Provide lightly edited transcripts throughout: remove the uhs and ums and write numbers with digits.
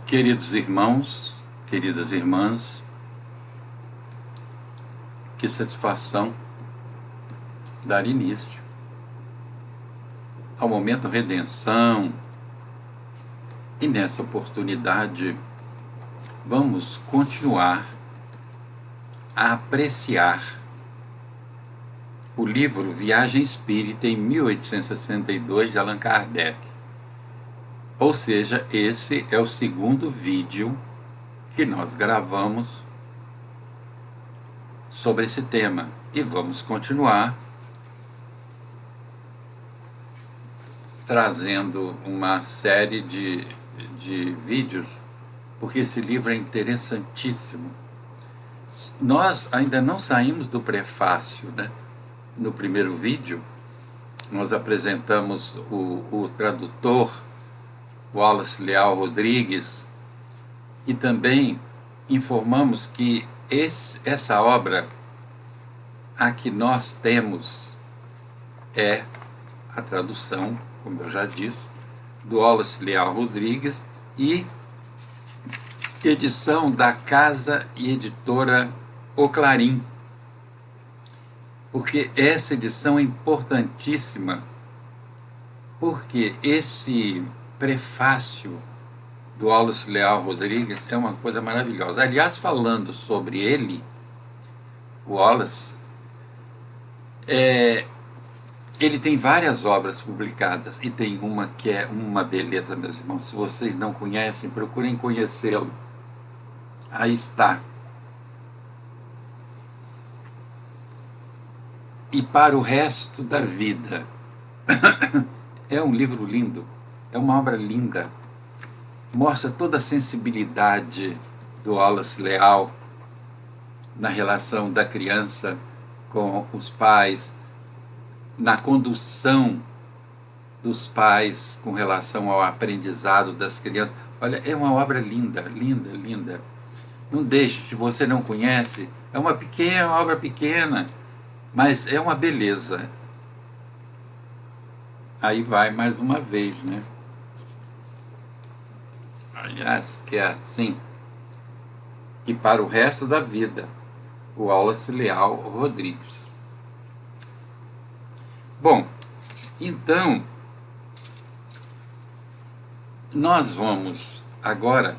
Queridos irmãos, queridas irmãs, que satisfação dar início ao momento redenção, e nessa oportunidade vamos continuar a apreciar o livro Viagem Espírita em 1862 de Allan Kardec. Ou seja, esse é o segundo vídeo que nós gravamos sobre esse tema. E vamos continuar trazendo uma série de vídeos, porque esse livro é interessantíssimo. Nós ainda não saímos do prefácio, né? No primeiro vídeo, nós apresentamos o tradutor Wallace Leal Rodrigues e também informamos que essa obra a que nós temos é a tradução, como eu já disse, do Wallace Leal Rodrigues e edição da Casa e Editora O Clarim, porque essa edição é importantíssima, porque esse prefácio do Wallace Leal Rodrigues é uma coisa maravilhosa. Aliás, falando sobre ele, o Wallace, ele tem várias obras publicadas e tem uma que é uma beleza, meus irmãos. Se vocês não conhecem, procurem conhecê-lo. Aí está. E para o resto da vida. É um livro lindo, é uma obra linda. Mostra toda a sensibilidade do Wallace Leal na relação da criança com os pais, na condução dos pais com relação ao aprendizado das crianças. Olha, é uma obra linda, linda, linda. Não deixe, se você não conhece, é uma obra pequena, mas é uma beleza. Aí vai mais uma vez, né? Aliás, que é assim. E para o resto da vida, o Wallace Leal Rodrigues. Bom, então, nós vamos agora,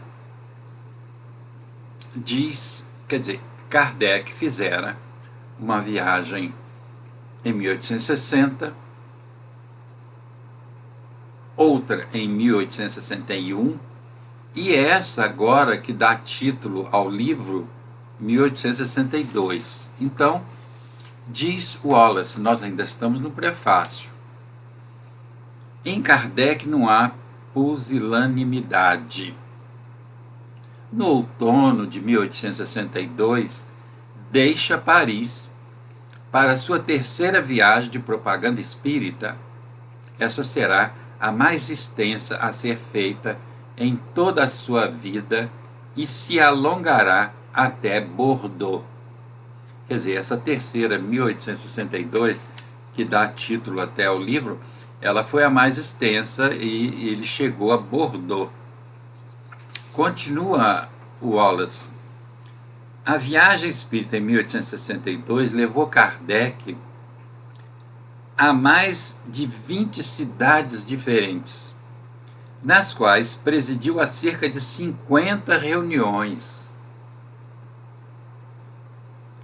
Kardec fizera uma viagem em 1860, outra em 1861, e essa agora que dá título ao livro 1862. Então, diz Wallace, nós ainda estamos no prefácio. Em Kardec não há pusilanimidade. No outono de 1862, deixa Paris para sua terceira viagem de propaganda espírita. Essa será a mais extensa a ser feita em toda a sua vida e se alongará até Bordeaux. Quer dizer, essa terceira, 1862, que dá título até ao livro, ela foi a mais extensa e ele chegou a Bordeaux. Continua o Wallace. A viagem espírita em 1862 levou Kardec a mais de 20 cidades diferentes, nas quais presidiu a cerca de 50 reuniões.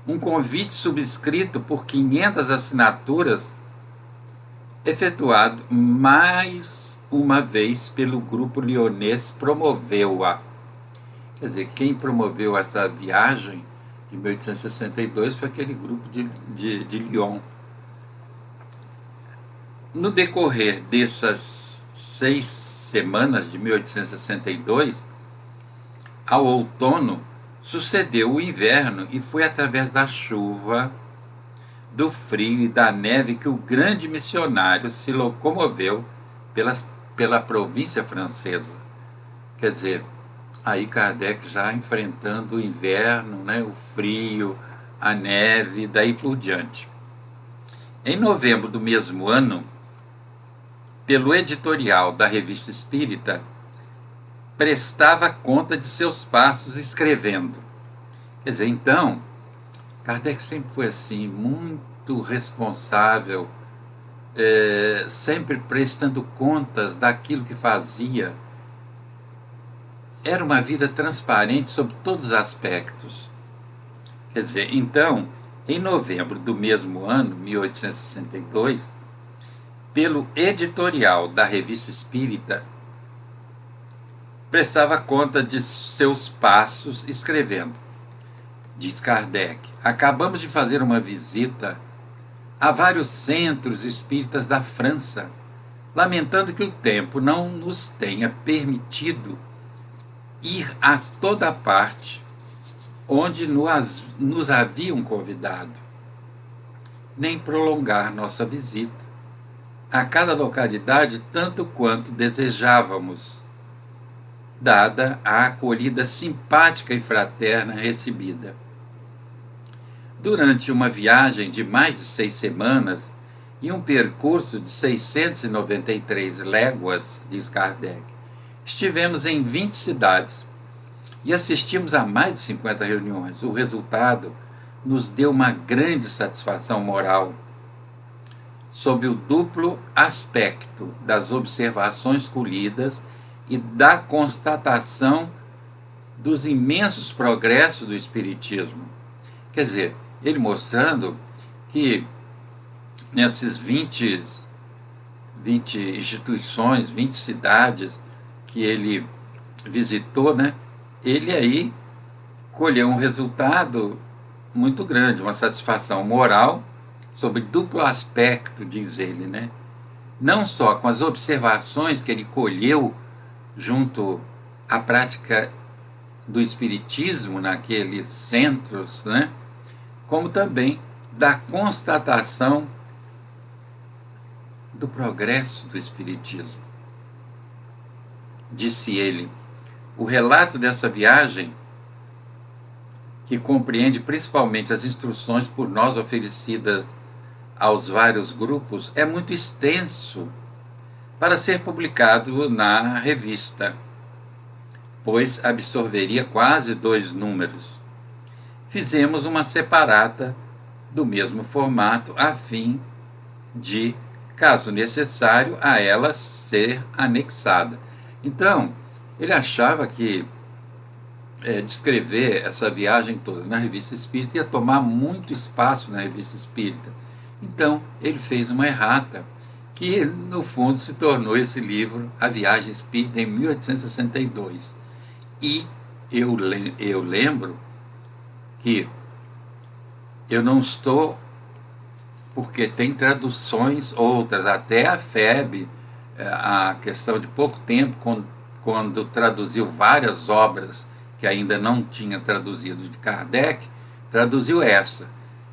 Um convite subscrito por 500 assinaturas, efetuado mais uma vez pelo grupo lyonês, promoveu-a. Quer dizer, quem promoveu essa viagem de 1862 foi aquele grupo de Lyon. No decorrer dessas 6 semanas de 1862, ao outono, sucedeu o inverno e foi através da chuva, do frio e da neve que o grande missionário se locomoveu pela província francesa. Quer dizer, aí Kardec já enfrentando o inverno, né, o frio, a neve, daí por diante. Em novembro do mesmo ano, pelo editorial da Revista Espírita, prestava conta de seus passos escrevendo. Quer dizer, então, Kardec sempre foi assim, muito responsável, sempre prestando contas daquilo que fazia. Era uma vida transparente sobre todos os aspectos. Quer dizer, então, em novembro do mesmo ano, 1862, pelo editorial da Revista Espírita, prestava conta de seus passos escrevendo. Diz Kardec: acabamos de fazer uma visita a vários centros espíritas da França, lamentando que o tempo não nos tenha permitido ir a toda parte onde nos haviam convidado, nem prolongar nossa visita a cada localidade tanto quanto desejávamos, dada a acolhida simpática e fraterna recebida. Durante uma viagem de mais de 6 semanas e um percurso de 693 léguas, diz Kardec, estivemos em 20 cidades e assistimos a mais de 50 reuniões. O resultado nos deu uma grande satisfação moral sob o duplo aspecto das observações colhidas e da constatação dos imensos progressos do Espiritismo. Quer dizer, ele mostrando que nessas 20 instituições, 20 cidades que ele visitou, né, ele aí colheu um resultado muito grande, uma satisfação moral sobre duplo aspecto, diz ele, né? Não só com as observações que ele colheu junto à prática do espiritismo naqueles centros, né? Como também da constatação do progresso do espiritismo. Disse ele: o relato dessa viagem, que compreende principalmente as instruções por nós oferecidas aos vários grupos, é muito extenso para ser publicado na revista, pois absorveria quase 2 números. Fizemos uma separata do mesmo formato, a fim de, caso necessário, a ela ser anexada. Então, ele achava que descrever essa viagem toda na Revista Espírita ia tomar muito espaço na Revista Espírita. Então, ele fez uma errata, que no fundo se tornou esse livro, A Viagem Espírita, em 1862. E eu lembro que eu não estou, porque tem traduções outras, até a FEB, a questão de pouco tempo, quando traduziu várias obras que ainda não tinha traduzido de Kardec, traduziu essa.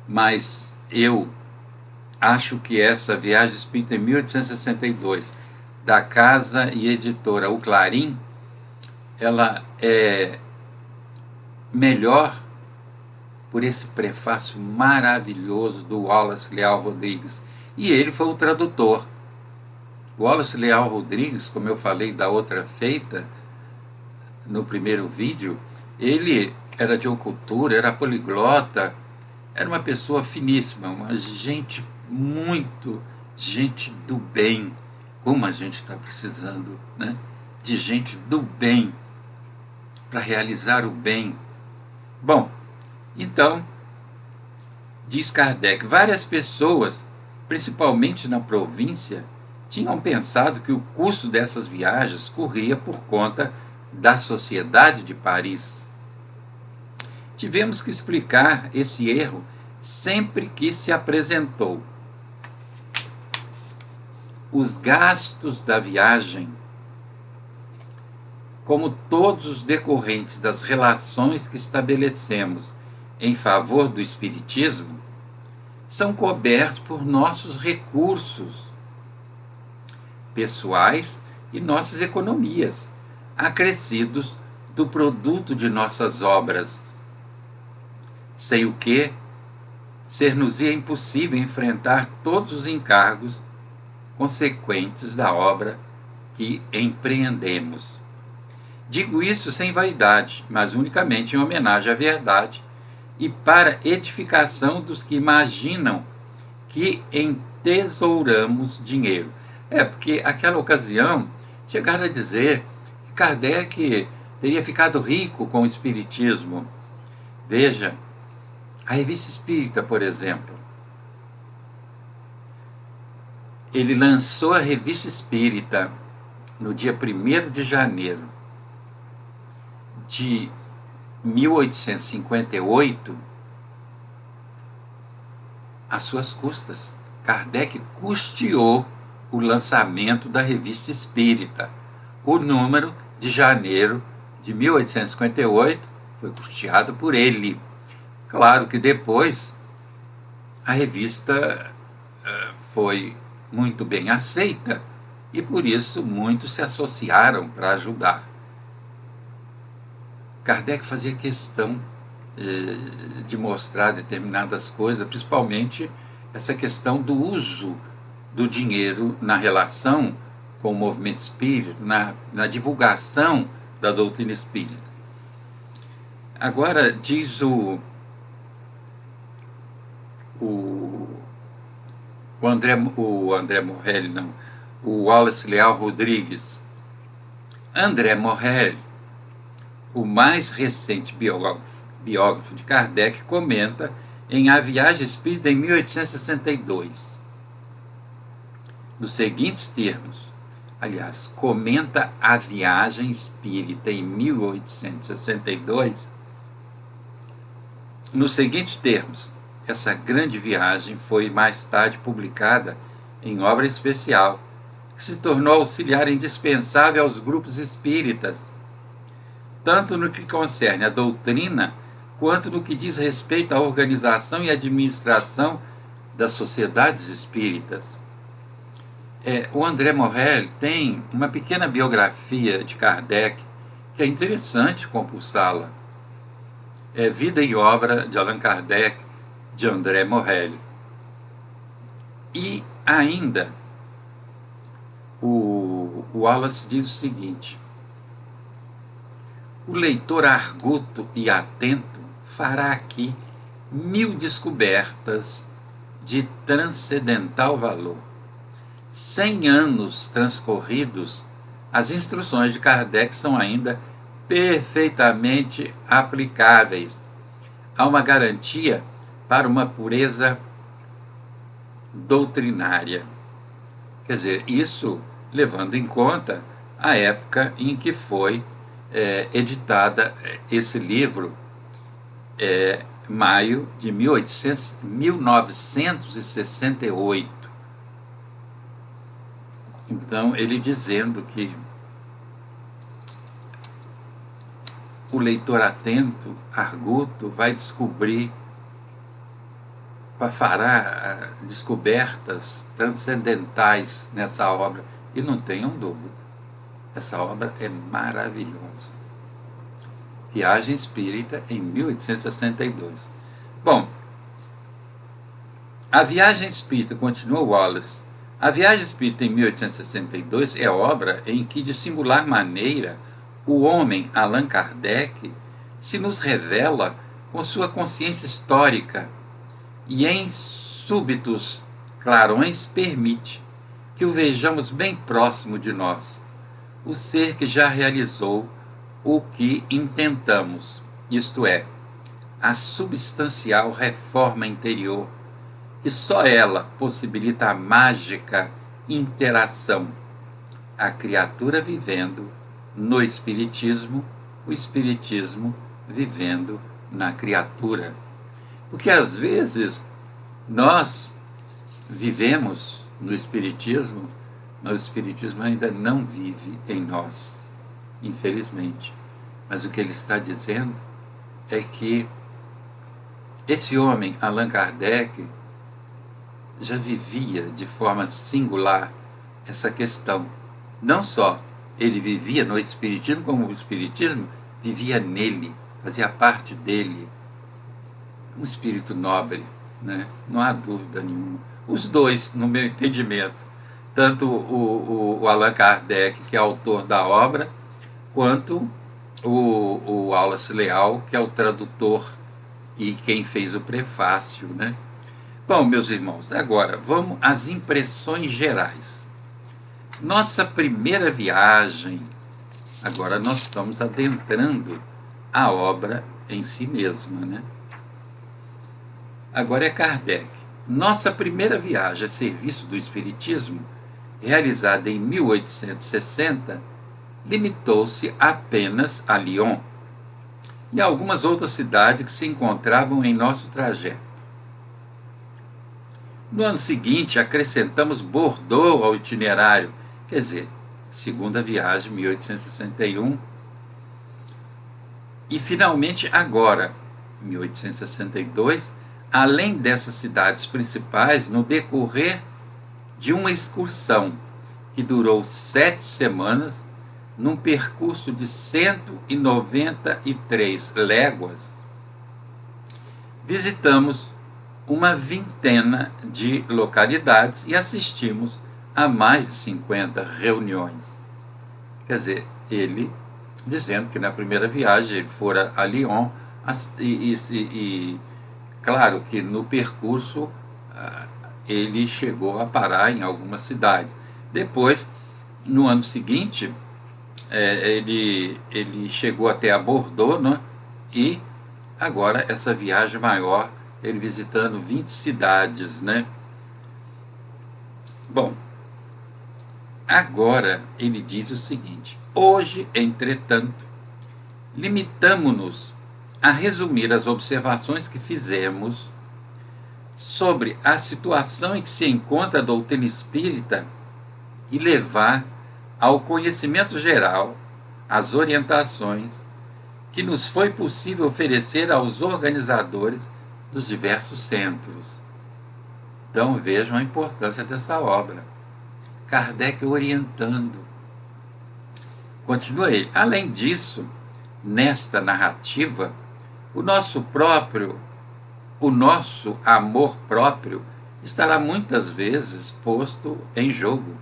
Mas eu acho que essa Viagem Espírita em 1862, da casa e editora O Clarim, ela é melhor por esse prefácio maravilhoso do Wallace Leal Rodrigues. E ele foi o tradutor. O Wallace Leal Rodrigues, como eu falei da outra feita, no primeiro vídeo, ele era de cultura, era poliglota, era uma pessoa finíssima, uma gente do bem. Como a gente está precisando, né, de gente do bem, para realizar o bem. Bom, então, diz Kardec, várias pessoas, principalmente na província, tinham pensado que o custo dessas viagens corria por conta da Sociedade de Paris. Tivemos que explicar esse erro sempre que se apresentou. Os gastos da viagem, como todos os decorrentes das relações que estabelecemos em favor do Espiritismo, são cobertos por nossos recursos pessoais e nossas economias, acrescidos do produto de nossas obras, sem o que ser-nos-ia impossível enfrentar todos os encargos consequentes da obra que empreendemos. Digo isso sem vaidade, mas unicamente em homenagem à verdade e para edificação dos que imaginam que entesouramos dinheiro. Porque aquela ocasião chegaram a dizer que Kardec teria ficado rico com o espiritismo. Veja, a Revista Espírita, por exemplo, ele lançou a Revista Espírita no dia 1º de janeiro de 1858, às suas custas. Kardec custeou o lançamento da Revista Espírita. O número de janeiro de 1858 foi custeado por ele. Claro que depois a revista foi muito bem aceita e por isso muitos se associaram para ajudar. Kardec fazia questão de mostrar determinadas coisas, principalmente essa questão do uso do dinheiro na relação com o movimento espírita, na divulgação da doutrina espírita. Agora, diz o Wallace Leal Rodrigues. André Morel, o mais recente biógrafo de Kardec, comenta em A Viagem Espírita em 1862, nos seguintes termos. Aliás, comenta A Viagem Espírita em 1862 nos seguintes termos. Essa grande viagem foi mais tarde publicada em obra especial, que se tornou auxiliar indispensável aos grupos espíritas, tanto no que concerne a doutrina, quanto no que diz respeito à organização e administração das sociedades espíritas. O André Morel tem uma pequena biografia de Kardec, que é interessante compulsá-la. Vida e Obra de Allan Kardec, de André Morel. E ainda, o Wallace diz o seguinte: o leitor arguto e atento fará aqui 1000 descobertas de transcendental valor. 100 anos transcorridos, as instruções de Kardec são ainda perfeitamente aplicáveis. Há uma garantia para uma pureza doutrinária. Quer dizer, isso levando em conta a época em que foi editada esse livro, maio de 1968. Então, ele dizendo que o leitor atento, arguto, vai descobrir, fará descobertas transcendentais nessa obra. E não tenham dúvida, essa obra é maravilhosa. Viagem Espírita em 1862. Bom, a Viagem Espírita, continua Wallace, a Viagem Espírita em 1862 é obra em que, de singular maneira, o homem Allan Kardec se nos revela com sua consciência histórica e em súbitos clarões permite que o vejamos bem próximo de nós, o ser que já realizou o que intentamos, isto é, a substancial reforma interior, que só ela possibilita a mágica interação, a criatura vivendo no Espiritismo, o Espiritismo vivendo na criatura. Porque às vezes nós vivemos no Espiritismo, mas o Espiritismo ainda não vive em nós, infelizmente. Mas o que ele está dizendo é que esse homem, Allan Kardec, já vivia de forma singular essa questão. Não só ele vivia no Espiritismo, como o Espiritismo vivia nele, fazia parte dele. Um espírito nobre, né? Não há dúvida nenhuma. Os dois, no meu entendimento, tanto o Allan Kardec, que é autor da obra, quanto o Wallace Leal, que é o tradutor e quem fez o prefácio, né? Bom, meus irmãos, agora vamos às impressões gerais. Nossa primeira viagem, agora nós estamos adentrando a obra em si mesma, né? Agora é Kardec. Nossa primeira viagem a serviço do Espiritismo, realizada em 1860, limitou-se apenas a Lyon e a algumas outras cidades que se encontravam em nosso trajeto. No ano seguinte, acrescentamos Bordeaux ao itinerário, quer dizer, segunda viagem, 1861, e finalmente agora, 1862, além dessas cidades principais, no decorrer de uma excursão que durou 7 semanas, num percurso de 193 léguas, visitamos uma vintena de localidades e assistimos a mais de 50 reuniões. Quer dizer, ele dizendo que na primeira viagem ele fora a Lyon e claro que no percurso ele chegou a parar em algumas cidades. Depois, no ano seguinte, ele chegou até a Bordeaux, né? E agora essa viagem maior, ele visitando 20 cidades, né? Bom, agora ele diz o seguinte: hoje, entretanto, limitamo-nos a resumir as observações que fizemos sobre a situação em que se encontra a doutrina espírita e levar ao conhecimento geral as orientações que nos foi possível oferecer aos organizadores dos diversos centros. Então vejam a importância dessa obra. Kardec orientando. Continua ele. Além disso, nesta narrativa, o nosso amor próprio estará muitas vezes posto em jogo.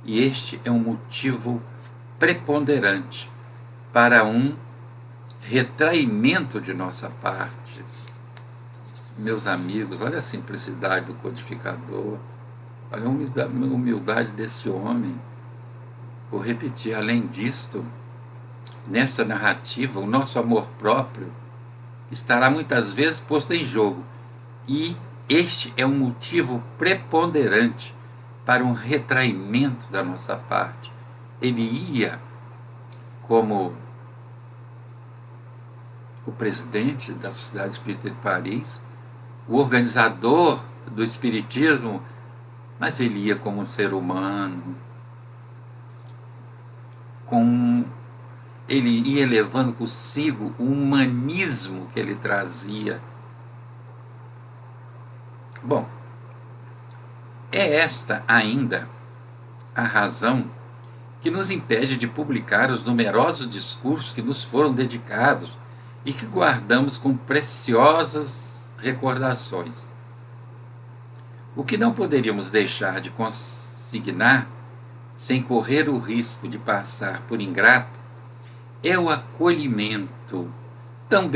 E este é um motivo preponderante para um retraimento de nossa parte. Meus amigos, olha a simplicidade do codificador, olha a humildade desse homem. Vou repetir, além disto, nessa narrativa, o nosso amor próprio estará muitas vezes posto em jogo. E este é um motivo preponderante para um retraimento da nossa parte. Ele ia, como o presidente da Sociedade Espírita de Paris, o organizador do Espiritismo, mas ele ia como um ser humano, ele ia levando consigo o humanismo que ele trazia. Bom, é esta ainda a razão que nos impede de publicar os numerosos discursos que nos foram dedicados e que guardamos com preciosas recordações. O que não poderíamos deixar de consignar, sem correr o risco de passar por ingrato, é o acolhimento tão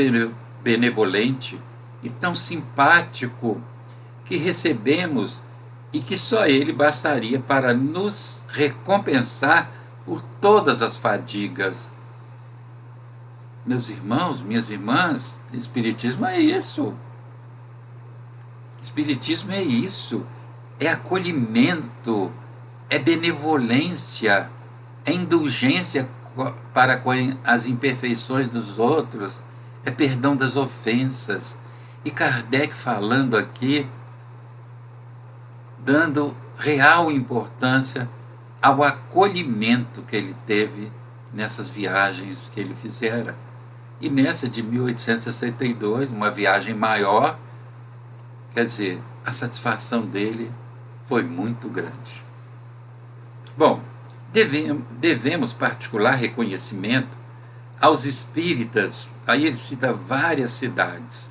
benevolente e tão simpático que recebemos e que só ele bastaria para nos recompensar por todas as fadigas. Meus irmãos, minhas irmãs, Espiritismo é isso. Espiritismo é isso. É acolhimento, é benevolência, é indulgência para com as imperfeições dos outros, é perdão das ofensas. E Kardec falando aqui, dando real importância ao acolhimento que ele teve nessas viagens que ele fizera. E nessa de 1862, uma viagem maior, quer dizer, a satisfação dele foi muito grande. Bom, devemos particular reconhecimento aos espíritas, aí ele cita várias cidades: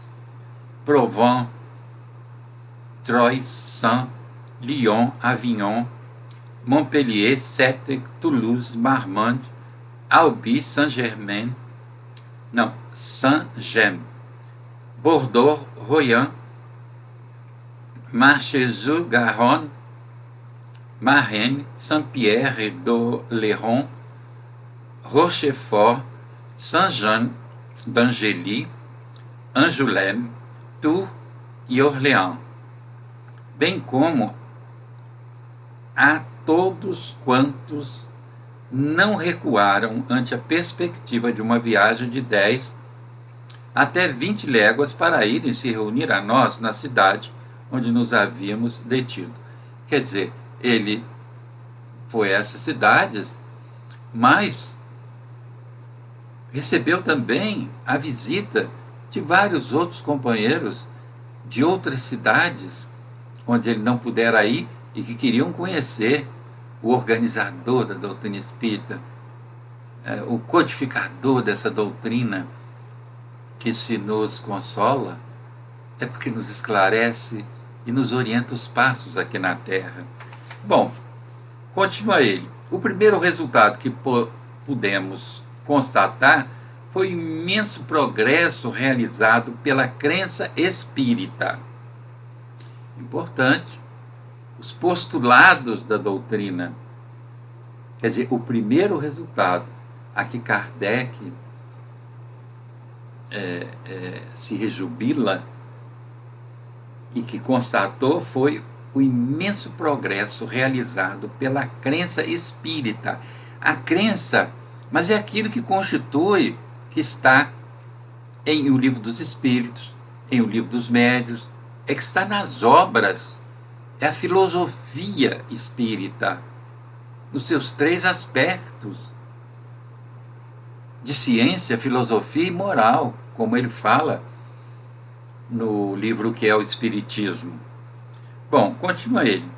Provence, Troyes, Saint, Lyon, Avignon, Montpellier, Sète, Toulouse, Marmande, Albi, Saint-Germain, Não, Saint-Gemme, Bordeaux, Royan, Marchejoux-Garonne, Marennes, Saint-Pierre-d'Oléron, Rochefort, Saint-Jean d'Angély, Angoulême, Tours e Orléans, bem como a todos quantos não recuaram ante a perspectiva de uma viagem de 10 até 20 léguas para irem se reunir a nós na cidade onde nos havíamos detido. Quer dizer, ele foi a essas cidades, mas recebeu também a visita de vários outros companheiros de outras cidades onde ele não pudera ir e que queriam conhecer o organizador da doutrina espírita, o codificador dessa doutrina, que se nos consola é porque nos esclarece e nos orienta os passos aqui na Terra. Bom, continua ele. O primeiro resultado que pudemos constatar foi o imenso progresso realizado pela crença espírita. Importante, os postulados da doutrina. Quer dizer, o primeiro resultado a que Kardec se rejubila e que constatou foi o imenso progresso realizado pela crença espírita. A crença, mas é aquilo que constitui, que está em O Livro dos Espíritos, em O Livro dos Médiuns, é que está nas obras, é a filosofia espírita, nos seus 3 aspectos, de ciência, filosofia e moral, como ele fala no livro que é o Espiritismo. Bom, continua ele.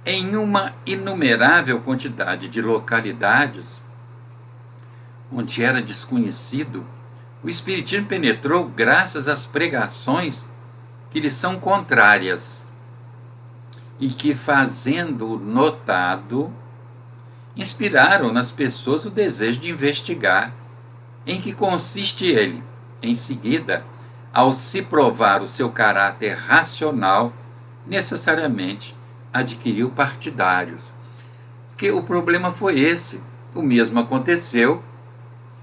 Em uma inumerável quantidade de localidades onde era desconhecido, o Espiritismo penetrou graças às pregações que lhe são contrárias e que, fazendo notado, inspiraram nas pessoas o desejo de investigar em que consiste ele. Em seguida, ao se provar o seu caráter racional, necessariamente adquiriu partidários. Porque o problema foi esse. O mesmo aconteceu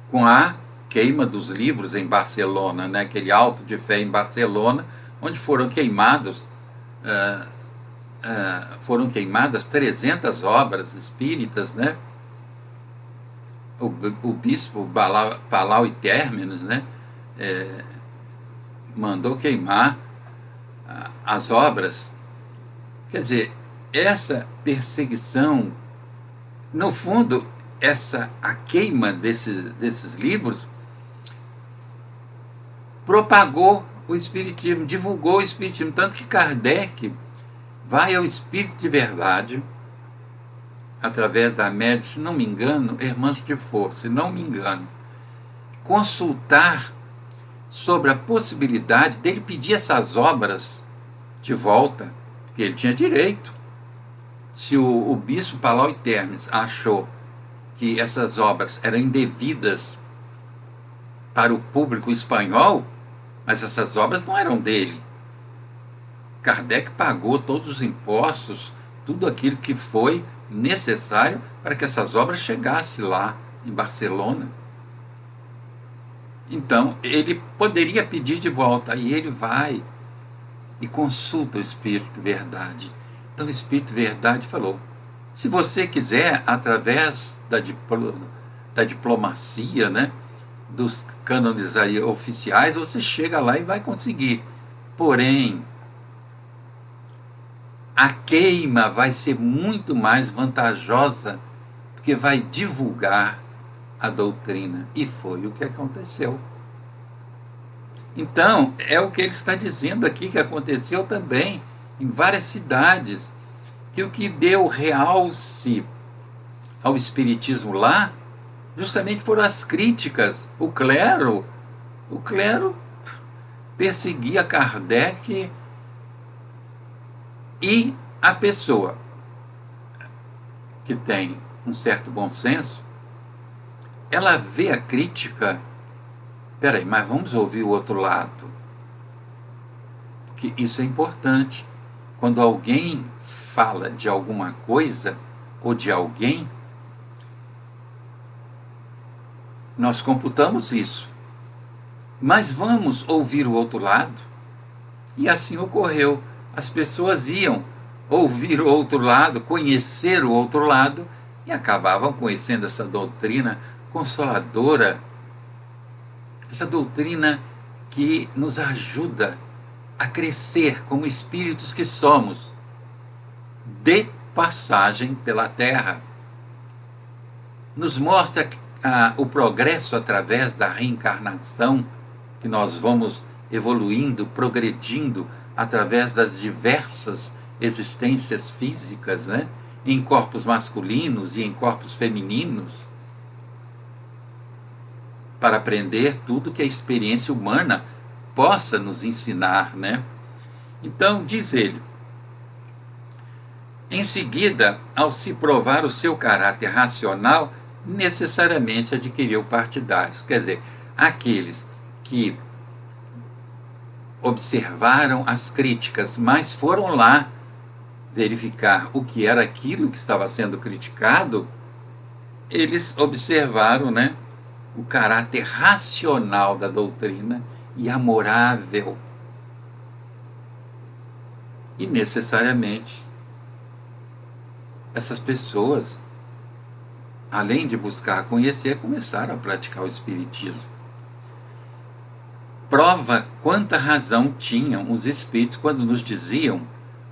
com a queima dos livros em Barcelona, né? Aquele auto de fé em Barcelona, onde foram queimadas 300 obras espíritas, né? O bispo Palau e Términos, né? Mandou queimar as obras. Quer dizer, essa perseguição, no fundo, a queima desses livros propagou o Espiritismo, divulgou o Espiritismo, tanto que Kardec vai ao Espírito de Verdade, através da médium, se não me engano, Irmãs de Força, se não me engano, consultar sobre a possibilidade dele pedir essas obras de volta, que ele tinha direito. Se o bispo Palau e Termes achou que essas obras eram indevidas para o público espanhol, mas essas obras não eram dele. Kardec pagou todos os impostos, tudo aquilo que foi necessário para que essas obras chegassem lá em Barcelona. Então, ele poderia pedir de volta, e ele vai e consulta o Espírito Verdade. Então, o Espírito Verdade falou: se você quiser, através da diplomacia, né, dos cânones aí oficiais, você chega lá e vai conseguir. Porém, a queima vai ser muito mais vantajosa, porque vai divulgar a doutrina. E foi o que aconteceu. Então, é o que ele está dizendo aqui, que aconteceu também em várias cidades, que o que deu realce ao Espiritismo lá, justamente foram as críticas. O clero perseguia Kardec, e a pessoa que tem um certo bom senso, ela vê a crítica Peraí, mas vamos ouvir o outro lado, porque isso é importante. Quando alguém fala de alguma coisa ou de alguém, nós computamos isso. Mas vamos ouvir o outro lado? E assim ocorreu. As pessoas iam ouvir o outro lado, conhecer o outro lado, e acabavam conhecendo essa doutrina consoladora, essa doutrina que nos ajuda a crescer como espíritos que somos, de passagem pela Terra. Nos mostra o progresso através da reencarnação, que nós vamos evoluindo, progredindo através das diversas existências físicas, né? Em corpos masculinos e em corpos femininos, para aprender tudo que a experiência humana possa nos ensinar, né? Então, diz ele, em seguida, ao se provar o seu caráter racional, necessariamente adquiriu partidários. Quer dizer, aqueles que observaram as críticas, mas foram lá verificar o que era aquilo que estava sendo criticado, eles observaram, né, o caráter racional da doutrina e amorável. E necessariamente essas pessoas, além de buscar conhecer, começaram a praticar o espiritismo. Prova quanta razão tinham os espíritos quando nos diziam,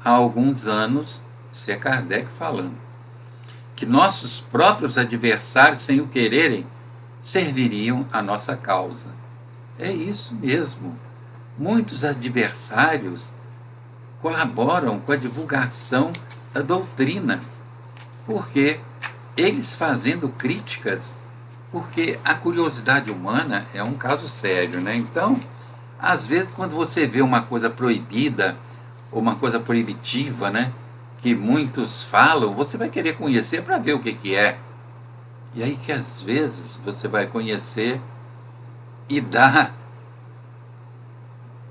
há alguns anos, isso é Kardec falando, que nossos próprios adversários, sem o quererem, serviriam à nossa causa. É isso mesmo. Muitos adversários colaboram com a divulgação da doutrina, porque eles fazendo críticas, porque a curiosidade humana é um caso sério, né? Então, às vezes, quando você vê uma coisa proibida, ou uma coisa proibitiva, né, que muitos falam, você vai querer conhecer para ver o que é. E aí que às vezes você vai conhecer e dá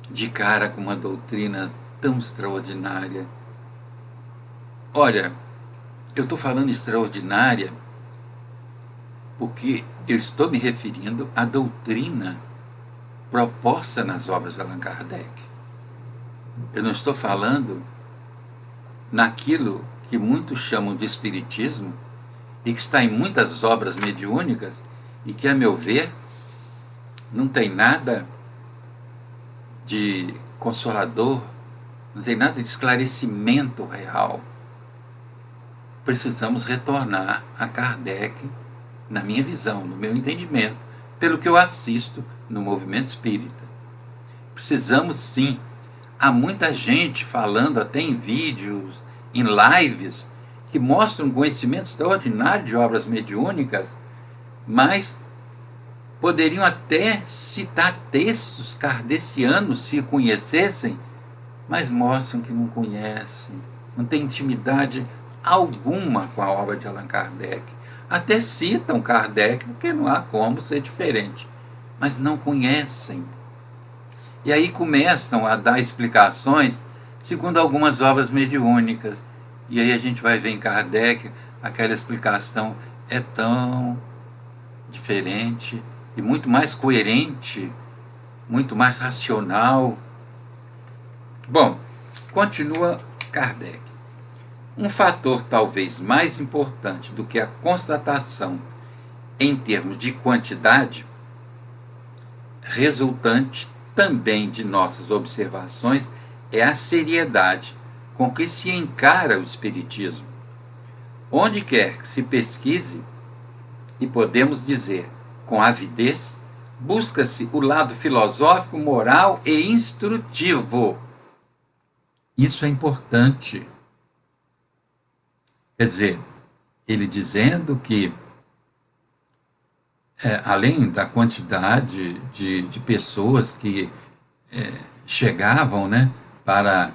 de cara com uma doutrina tão extraordinária. Olha, eu estou falando extraordinária porque eu estou me referindo à doutrina proposta nas obras de Allan Kardec. Eu não estou falando naquilo que muitos chamam de espiritismo e que está em muitas obras mediúnicas e que, a meu ver, não tem nada de consolador, não tem nada de esclarecimento real. Precisamos retornar a Kardec, na minha visão, no meu entendimento, pelo que eu assisto no movimento espírita. Precisamos sim. Há muita gente falando, até em vídeos, em lives, que mostram um conhecimento extraordinário de obras mediúnicas, mas poderiam até citar textos kardecianos se conhecessem, mas mostram que não conhecem, não tem intimidade alguma com a obra de Allan Kardec. Até citam Kardec, porque não há como ser diferente, mas não conhecem. E aí começam a dar explicações segundo algumas obras mediúnicas. E aí a gente vai ver em Kardec, aquela explicação é tão diferente e muito mais coerente, muito mais racional. Bom, continua Kardec. Um fator talvez mais importante do que a constatação em termos de quantidade, resultante também de nossas observações, é a seriedade com que se encara o espiritismo. Onde quer que se pesquise, e podemos dizer com avidez, busca-se o lado filosófico, moral e instrutivo. Isso é importante. Quer dizer, ele dizendo que, além da quantidade de pessoas que chegavam, né, para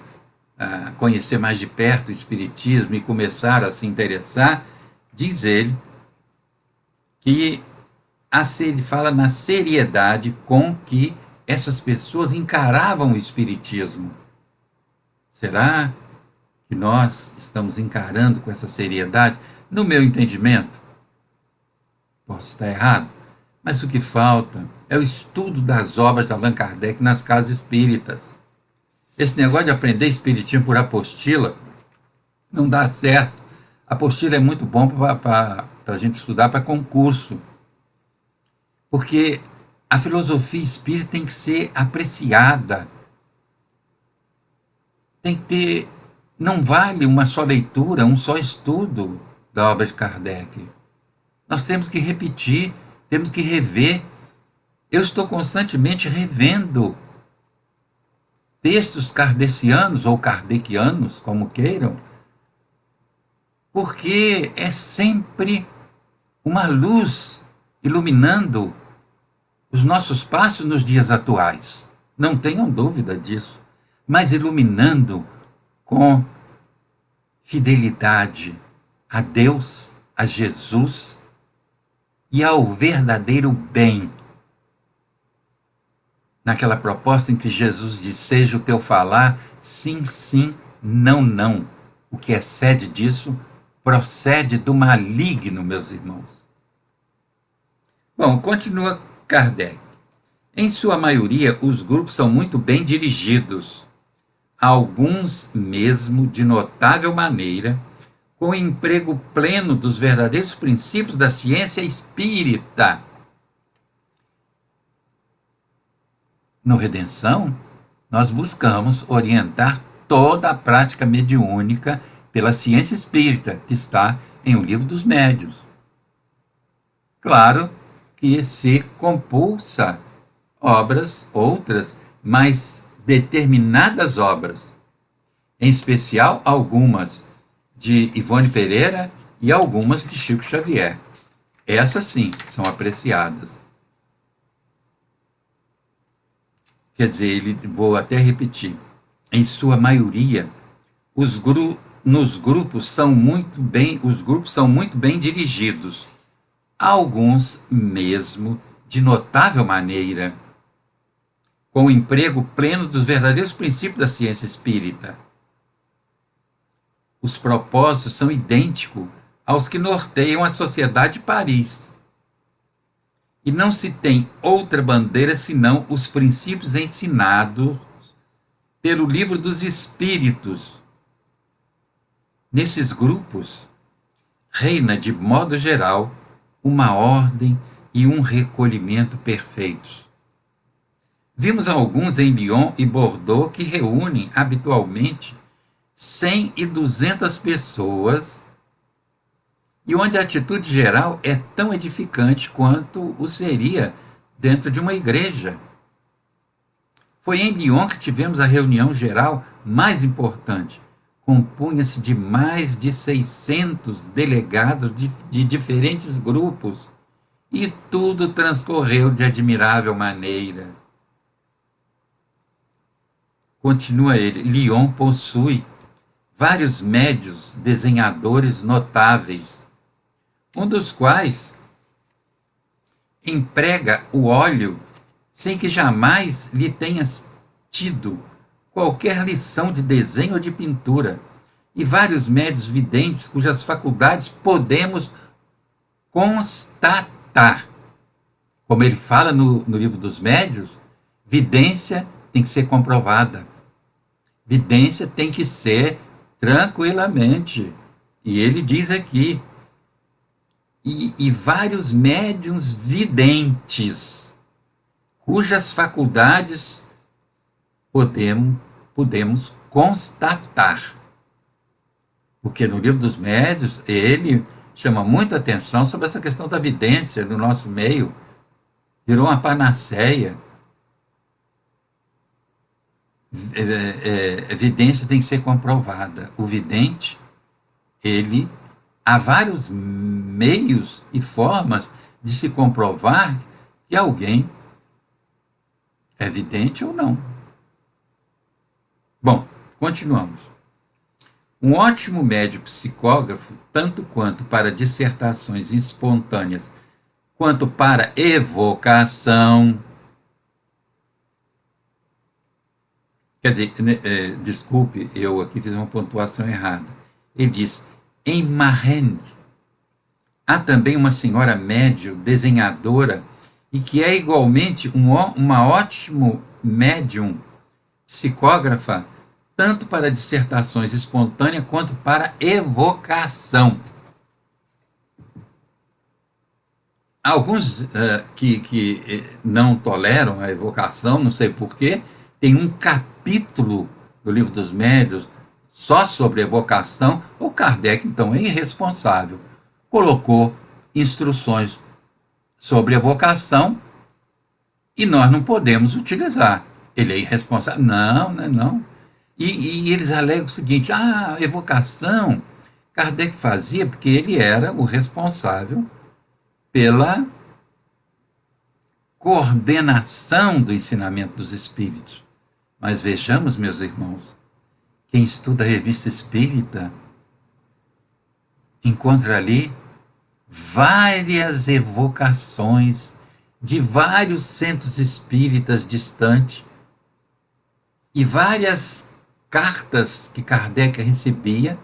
conhecer mais de perto o espiritismo e começar a se interessar, diz ele que Ele fala na seriedade com que essas pessoas encaravam o Espiritismo. Será que nós estamos encarando com essa seriedade? No meu entendimento, posso estar errado, mas o que falta é o estudo das obras de Allan Kardec nas casas espíritas. Esse negócio de aprender Espiritismo por apostila não dá certo. A apostila é muito bom para a gente estudar para concurso, porque a filosofia espírita tem que ser apreciada, tem que ter. Não vale uma só leitura, um só estudo da obra de Kardec. Nós temos que repetir, temos que rever. Eu estou constantemente revendo textos kardecianos ou kardecianos, como queiram, porque é sempre uma luz iluminando os nossos passos nos dias atuais. Não tenham dúvida disso, mas iluminando com fidelidade a Deus, a Jesus e ao verdadeiro bem. Naquela proposta em que Jesus diz: seja o teu falar, sim, sim, não, não. O que excede disso procede do maligno, meus irmãos. Bom, continua Kardec. Em sua maioria, os grupos são muito bem dirigidos, alguns mesmo de notável maneira, com o emprego pleno dos verdadeiros princípios da ciência espírita. No Redenção, nós buscamos orientar toda a prática mediúnica pela ciência espírita, que está em O Livro dos Médiuns. Claro que se compulsa outras, mas determinadas obras, em especial algumas de Ivone Pereira e algumas de Chico Xavier. Essas sim são apreciadas. Quer dizer, vou até repetir, em sua maioria, os grupos são muito bem dirigidos, alguns mesmo de notável maneira, com o emprego pleno dos verdadeiros princípios da ciência espírita. Os propósitos são idênticos aos que norteiam a Sociedade de Paris. E não se tem outra bandeira senão os princípios ensinados pelo Livro dos Espíritos. Nesses grupos, reina de modo geral uma ordem e um recolhimento perfeitos. Vimos alguns em Lyon e Bordeaux que reúnem habitualmente 100 e 200 pessoas e onde a atitude geral é tão edificante quanto o seria dentro de uma igreja. Foi em Lyon que tivemos a reunião geral mais importante. Compunha-se de mais de 600 delegados de diferentes grupos e tudo transcorreu de admirável maneira. Continua ele, Lyon possui vários médios desenhadores notáveis, um dos quais emprega o óleo sem que jamais lhe tenha tido qualquer lição de desenho ou de pintura, e vários médios videntes cujas faculdades podemos constatar. Como ele fala no Livro dos Médiuns, vidência tem que ser comprovada. Vidência tem que ser tranquilamente. E ele diz aqui, e vários médiuns videntes, cujas faculdades podemos constatar. Porque no Livro dos Médiuns, ele chama muito atenção sobre essa questão da vidência no nosso meio. Virou uma panaceia. Evidência tem que ser comprovada. O vidente, há vários meios e formas de se comprovar que alguém é vidente ou não. Bom, continuamos. Um ótimo médico psicógrafo, tanto quanto para dissertações espontâneas quanto para evocação. Quer dizer, desculpe, eu aqui fiz uma pontuação errada. Ele diz, em Marraine, há também uma senhora médium, desenhadora, e que é igualmente uma ótima médium psicógrafa, tanto para dissertações espontâneas quanto para evocação. Alguns que não toleram a evocação, não sei porquê, tem um capítulo do Livro dos Médiuns só sobre evocação. O Kardec, então, é irresponsável. Colocou instruções sobre evocação e nós não podemos utilizar. Ele é irresponsável? Não, não é não. E eles alegam o seguinte, a evocação Kardec fazia porque ele era o responsável pela coordenação do ensinamento dos espíritos. Mas vejamos, meus irmãos, quem estuda a Revista Espírita encontra ali várias evocações de vários centros espíritas distantes e várias cartas que Kardec recebia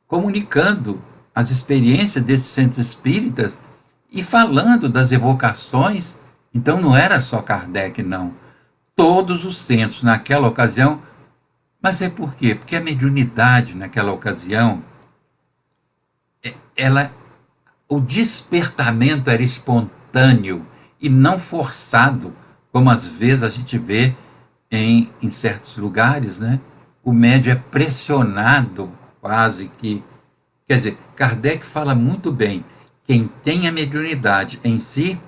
comunicando as experiências desses centros espíritas e falando das evocações. Então não era só Kardec, não. Todos os centros naquela ocasião. Mas é por quê? Porque a mediunidade naquela ocasião, o despertamento era espontâneo e não forçado, como às vezes a gente vê em certos lugares, né? O médium é pressionado quase que. Quer dizer, Kardec fala muito bem, quem tem a mediunidade em si,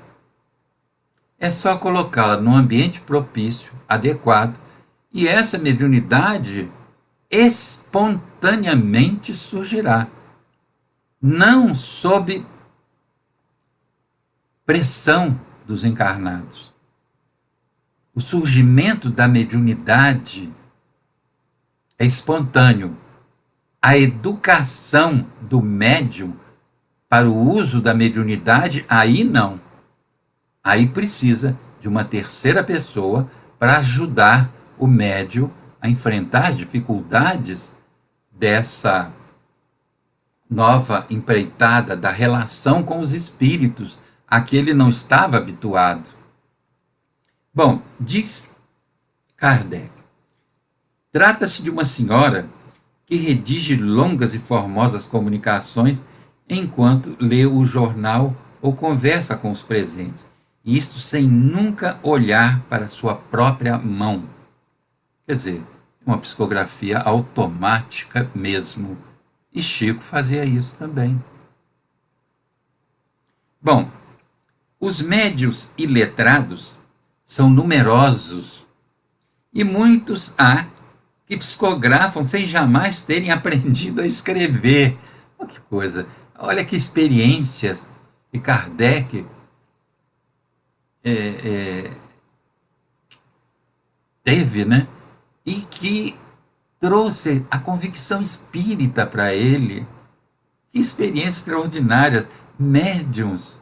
é só colocá-la num ambiente propício, adequado, e essa mediunidade espontaneamente surgirá, não sob pressão dos encarnados. O surgimento da mediunidade é espontâneo. A educação do médium para o uso da mediunidade, aí não. Aí precisa de uma terceira pessoa para ajudar o médium a enfrentar as dificuldades dessa nova empreitada da relação com os espíritos, a que ele não estava habituado. Bom, diz Kardec, trata-se de uma senhora que redige longas e formosas comunicações enquanto lê o jornal ou conversa com os presentes, e isto sem nunca olhar para sua própria mão. Quer dizer, uma psicografia automática mesmo. E Chico fazia isso também. Bom, os médios iletrados são numerosos e muitos há que psicografam sem jamais terem aprendido a escrever. Olha que coisa, olha que experiências que Kardec teve, né? E que trouxe a convicção espírita para ele. Que experiências extraordinárias. Médiuns,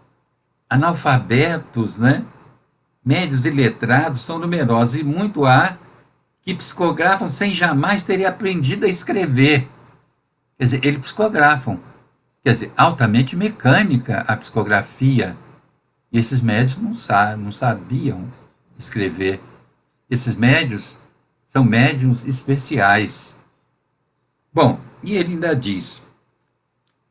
analfabetos, né? Médios iletrados são numerosos e muito há que psicografam sem jamais terem aprendido a escrever. Quer dizer, eles psicografam. Quer dizer, altamente mecânica a psicografia. E esses médios não sabiam escrever. Esses médios são médiuns especiais. Bom, e ele ainda diz,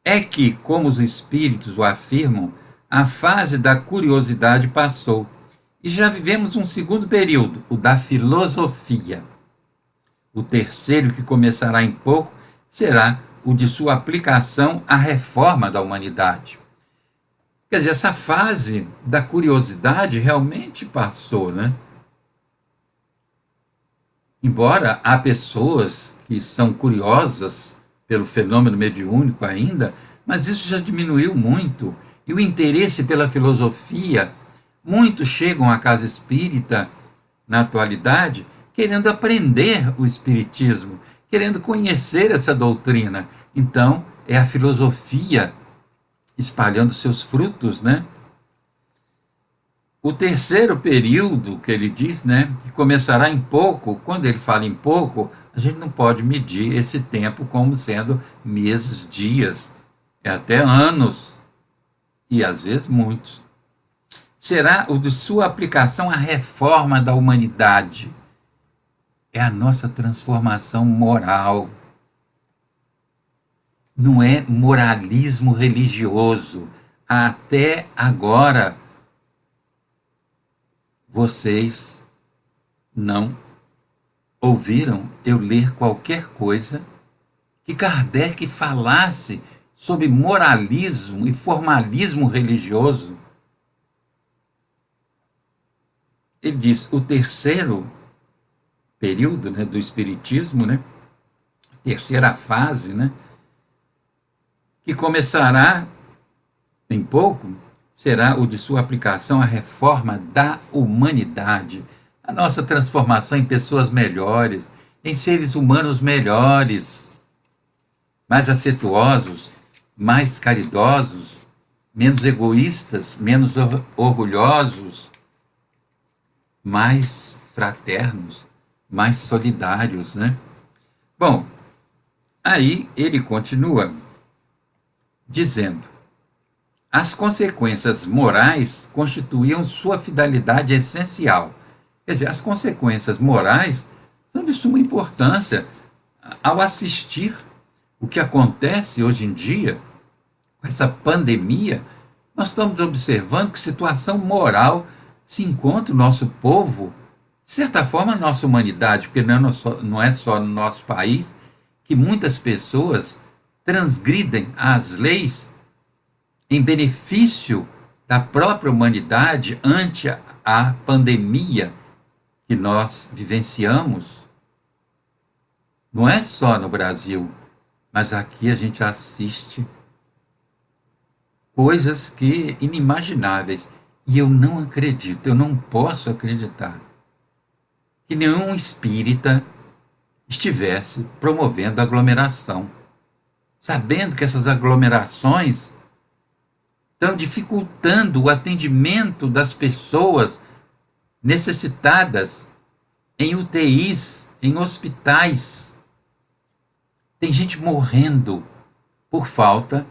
é que, como os espíritos o afirmam, a fase da curiosidade passou, e já vivemos um segundo período, o da filosofia. O terceiro, que começará em pouco, será o de sua aplicação à reforma da humanidade. Quer dizer, essa fase da curiosidade realmente passou, né? Embora há pessoas que são curiosas pelo fenômeno mediúnico ainda, mas isso já diminuiu muito. E o interesse pela filosofia, muitos chegam à casa espírita na atualidade querendo aprender o espiritismo, querendo conhecer essa doutrina. Então, é a filosofia espalhando seus frutos, né? O terceiro período que ele diz, né, que começará em pouco, quando ele fala em pouco, a gente não pode medir esse tempo como sendo meses, dias, é até anos, e às vezes muitos. Será o de sua aplicação à reforma da humanidade. É a nossa transformação moral. Não é moralismo religioso. Até agora, vocês não ouviram eu ler qualquer coisa que Kardec falasse sobre moralismo e formalismo religioso. Ele diz, o terceiro período, né, do Espiritismo, né, terceira fase, né, que começará em pouco, será o de sua aplicação à reforma da humanidade, a nossa transformação em pessoas melhores, em seres humanos melhores, mais afetuosos, mais caridosos, menos egoístas, menos orgulhosos, mais fraternos, mais solidários, né? Bom, aí ele continua dizendo: as consequências morais constituíam sua finalidade essencial. Quer dizer, as consequências morais são de suma importância ao assistir o que acontece hoje em dia, com essa pandemia. Nós estamos observando que situação moral se encontra o nosso povo, de certa forma, a nossa humanidade, porque não é só no nosso país que muitas pessoas transgridem as leis em benefício da própria humanidade ante a pandemia que nós vivenciamos. Não é só no Brasil, mas aqui a gente assiste coisas que inimagináveis. E eu não acredito, eu não posso acreditar que nenhum espírita estivesse promovendo aglomeração, sabendo que essas aglomerações estão dificultando o atendimento das pessoas necessitadas em UTIs, em hospitais. Tem gente morrendo por falta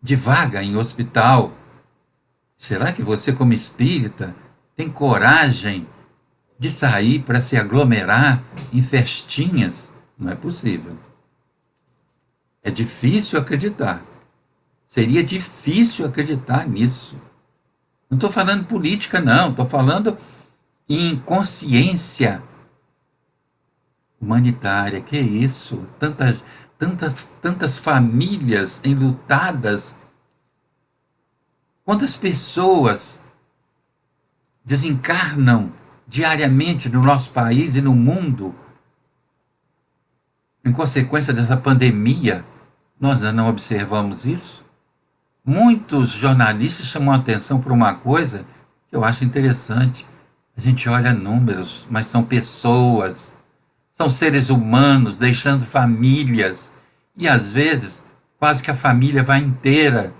de vaga em hospital. Será que você, como espírita, tem coragem de sair para se aglomerar em festinhas? Não é possível. É difícil acreditar. Seria difícil acreditar nisso. Não estou falando política, não. Estou falando em consciência humanitária. Que é isso? Tantas famílias enlutadas. Quantas pessoas desencarnam diariamente no nosso país e no mundo em consequência dessa pandemia? Nós não observamos isso? Muitos jornalistas chamam a atenção para uma coisa que eu acho interessante. A gente olha números, mas são pessoas, são seres humanos deixando famílias, e às vezes quase que a família vai inteira.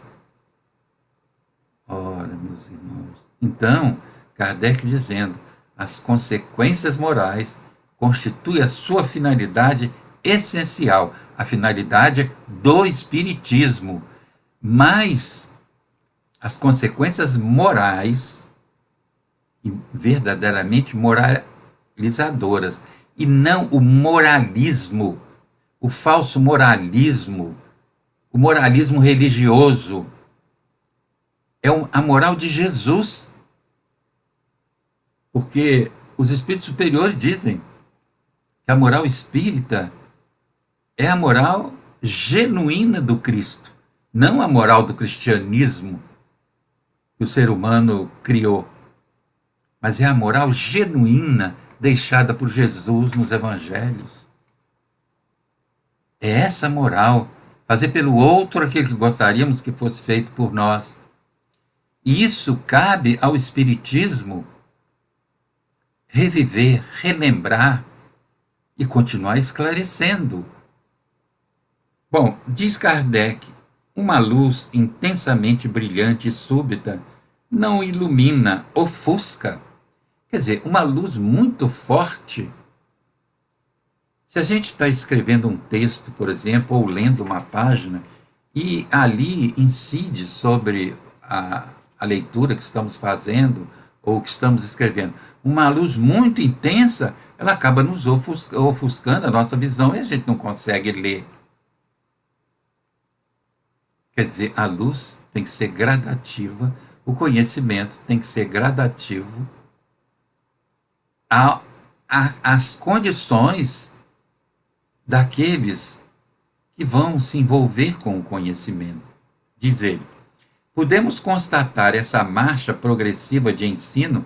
Ora, meus irmãos. Então, Kardec dizendo, as consequências morais constituem a sua finalidade essencial, a finalidade do espiritismo. Mas as consequências morais, e verdadeiramente moralizadoras, e não o moralismo, o falso moralismo, o moralismo religioso, é a moral de Jesus. Porque os espíritos superiores dizem que a moral espírita é a moral genuína do Cristo, não a moral do cristianismo que o ser humano criou, mas é a moral genuína deixada por Jesus nos evangelhos. É essa moral, fazer pelo outro aquilo que gostaríamos que fosse feito por nós. E isso cabe ao espiritismo reviver, relembrar e continuar esclarecendo. Bom, diz Kardec, uma luz intensamente brilhante e súbita não ilumina, ofusca. Quer dizer, uma luz muito forte. Se a gente está escrevendo um texto, por exemplo, ou lendo uma página, e ali incide sobre a leitura que estamos fazendo ou que estamos escrevendo, uma luz muito intensa, ela acaba nos ofuscando a nossa visão e a gente não consegue ler. Quer dizer, a luz tem que ser gradativa, o conhecimento tem que ser gradativo às condições daqueles que vão se envolver com o conhecimento. Diz ele, podemos constatar essa marcha progressiva de ensino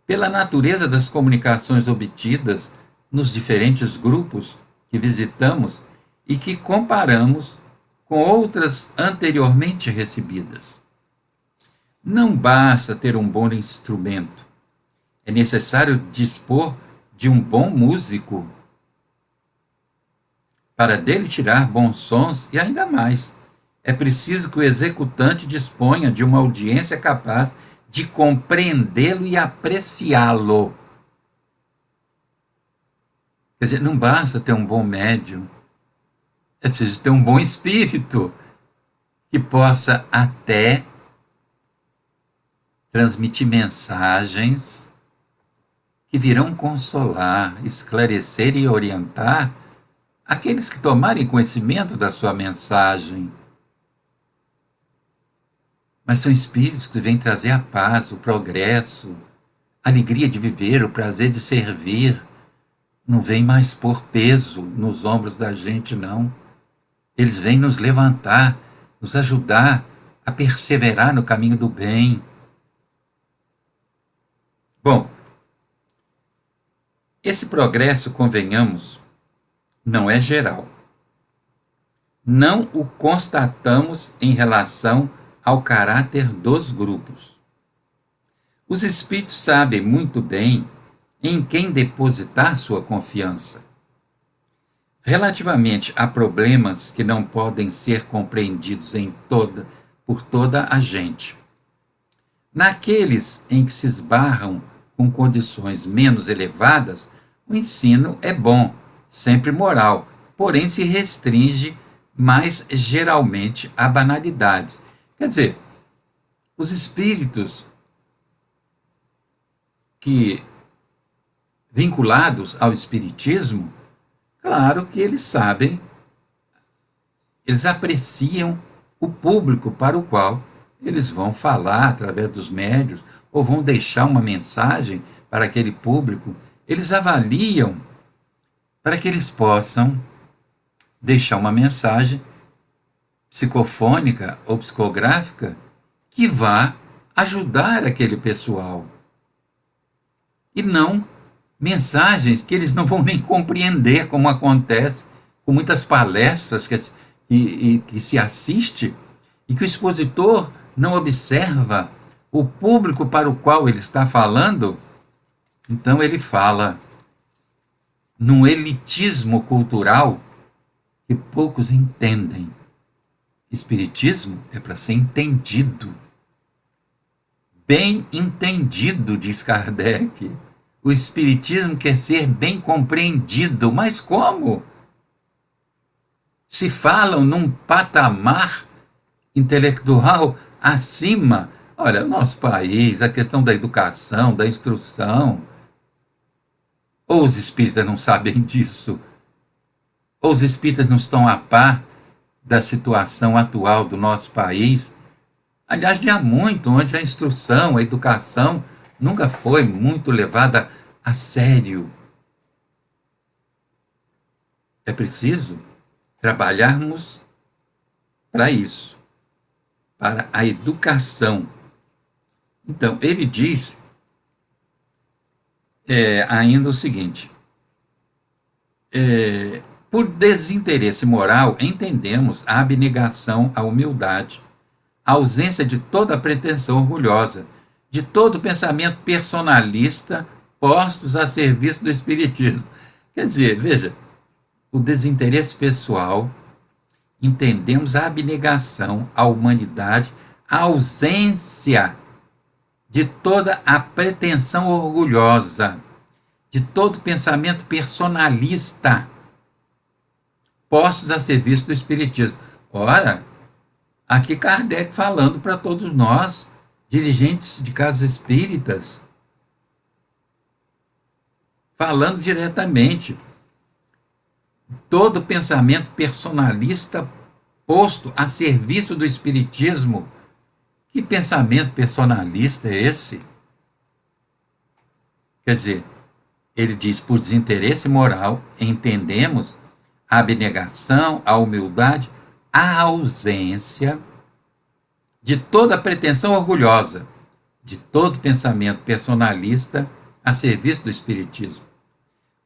pela natureza das comunicações obtidas nos diferentes grupos que visitamos e que comparamos com outras anteriormente recebidas. Não basta ter um bom instrumento, é necessário dispor de um bom músico para dele tirar bons sons e ainda mais. É preciso que o executante disponha de uma audiência capaz de compreendê-lo e apreciá-lo. Quer dizer, não basta ter um bom médium, é preciso ter um bom espírito que possa até transmitir mensagens que virão consolar, esclarecer e orientar aqueles que tomarem conhecimento da sua mensagem. Mas são espíritos que vêm trazer a paz, o progresso, a alegria de viver, o prazer de servir. Não vêm mais pôr peso nos ombros da gente, não. Eles vêm nos levantar, nos ajudar a perseverar no caminho do bem. Bom, esse progresso, convenhamos, não é geral. Não o constatamos em relação ao caráter dos grupos. Os espíritos sabem muito bem em quem depositar sua confiança. Relativamente a problemas que não podem ser compreendidos por toda a gente. Naqueles em que se esbarram com condições menos elevadas, o ensino é bom, sempre moral, porém se restringe mais geralmente a banalidades. Quer dizer, os espíritos que vinculados ao espiritismo, claro que eles sabem, eles apreciam o público para o qual eles vão falar através dos médios ou vão deixar uma mensagem para aquele público. Eles avaliam para que eles possam deixar uma mensagem psicofônica ou psicográfica que vá ajudar aquele pessoal. E não mensagens que eles não vão nem compreender, como acontece com muitas palestras que se assiste e que o expositor não observa o público para o qual ele está falando. Então ele fala num elitismo cultural que poucos entendem. Espiritismo é para ser entendido. Bem entendido, diz Kardec. O espiritismo quer ser bem compreendido, mas como? Se falam num patamar intelectual acima. Olha, nosso país, a questão da educação, da instrução, ou os espíritas não sabem disso, ou os espíritas não estão a par da situação atual do nosso país. Aliás, já há muito, onde a instrução, a educação nunca foi muito levada a sério. É preciso trabalharmos para isso, para a educação. Então, ele diz ainda o seguinte: por desinteresse moral, entendemos a abnegação, a humildade, a ausência de toda pretensão orgulhosa, de todo pensamento personalista postos a serviço do espiritismo. Quer dizer, veja, o desinteresse pessoal, entendemos a abnegação, a humanidade, a ausência de toda a pretensão orgulhosa, de todo pensamento personalista, postos a serviço do Espiritismo. Ora, aqui Kardec falando para todos nós, dirigentes de casas espíritas, falando diretamente. Todo pensamento personalista posto a serviço do Espiritismo. Que pensamento personalista é esse? Quer dizer, ele diz, por desinteresse moral, entendemos a abnegação, a humildade, a ausência de toda pretensão orgulhosa, de todo pensamento personalista a serviço do Espiritismo.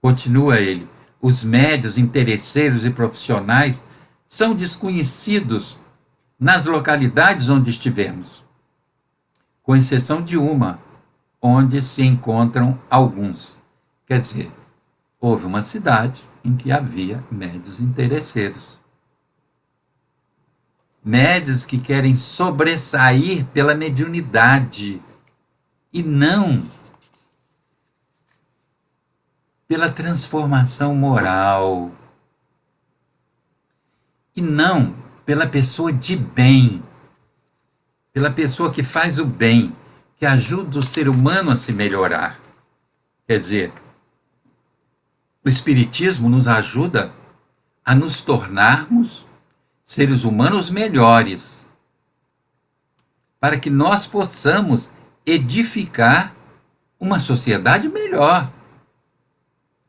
Continua ele, os médios interesseiros e profissionais são desconhecidos nas localidades onde estivemos, com exceção de uma, onde se encontram alguns. Quer dizer, houve uma cidade em que havia médios interesseiros. Médios que querem sobressair pela mediunidade e não pela transformação moral e não pela pessoa de bem, pela pessoa que faz o bem, que ajuda o ser humano a se melhorar. Quer dizer, o Espiritismo nos ajuda a nos tornarmos seres humanos melhores, para que nós possamos edificar uma sociedade melhor,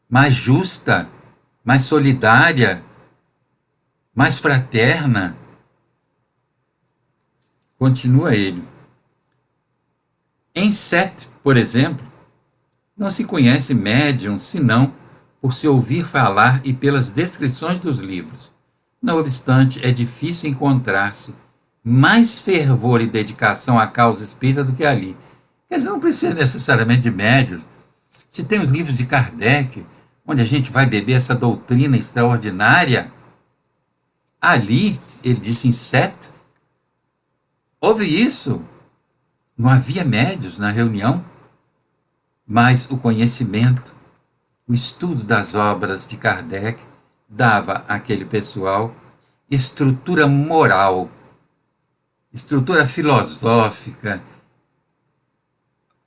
mais justa, mais solidária, mais fraterna. Continua ele. Em Sete, por exemplo, não se conhece médium senão por se ouvir falar e pelas descrições dos livros. Não obstante, é difícil encontrar-se mais fervor e dedicação à causa espírita do que ali. Quer dizer, não precisa necessariamente de médios. Se tem os livros de Kardec, onde a gente vai beber essa doutrina extraordinária, ali, ele disse em Sete, houve isso. Não havia médios na reunião, mas o conhecimento, o estudo das obras de Kardec dava àquele pessoal estrutura moral, estrutura filosófica,